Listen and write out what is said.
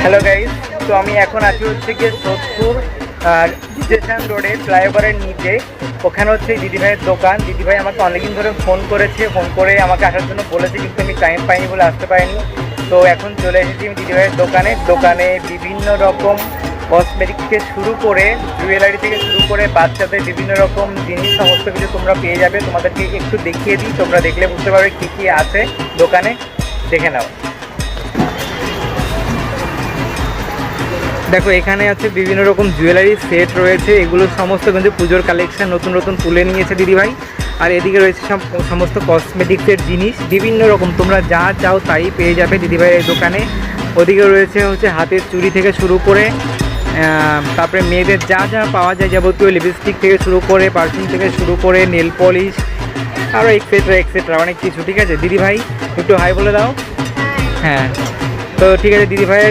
Hello guys, তো আমি এখন আছি হচ্ছে গিয়ে সোদপুর স্টেশন রোডে ফ্লাইওভারের নিচে। ওখানে হচ্ছে দিদিভাইয়ের দোকান। দিদিভাই আমাকে অনেকদিন ধরে ফোন করেছে, ফোন করে আমাকে আসার জন্য বলেছে, কিন্তু আমি টাইম পাইনি বলে আসতে পারিনি। তো এখন চলে এসেছি আমি দিদিভাইয়ের দোকানে বিভিন্ন রকম কসমেটিক থেকে শুরু করে জুয়েলারি থেকে শুরু করে বাচ্চাদের বিভিন্ন রকম জিনিস সমস্ত কিছু তোমরা পেয়ে যাবে। তোমাদেরকে একটু দেখিয়ে দিই, তোমরা দেখলে বুঝতে পারবে কী কী আছে দোকানে। দেখে নাও। দেখো, এখানে আছে বিভিন্ন রকম জুয়েলারি সেট রয়েছে। এগুলো সমস্ত কিন্তু পুজোর কালেকশন নতুন নতুন তুলে নিয়েছে দিদিভাই। আর এদিকে রয়েছে সমস্ত কসমেটিক্সের জিনিস বিভিন্ন রকম, তোমরা যা চাও তাই পেয়ে যাবে দিদিভাইয়ের দোকানে। ওদিকে রয়েছে হচ্ছে হাতের চুড়ি থেকে শুরু করে তারপরে মেয়েদের যা যা পাওয়া যায় যাবতীয় লিপস্টিক থেকে শুরু করে পারফিউম থেকে শুরু করে নেল পলিশ আরও এক্সেট্রা অনেক কিছু। ঠিক আছে দিদিভাই, একটু হাই বলে দাও। হ্যাঁ, তো ঠিক আছে দিদিভাই,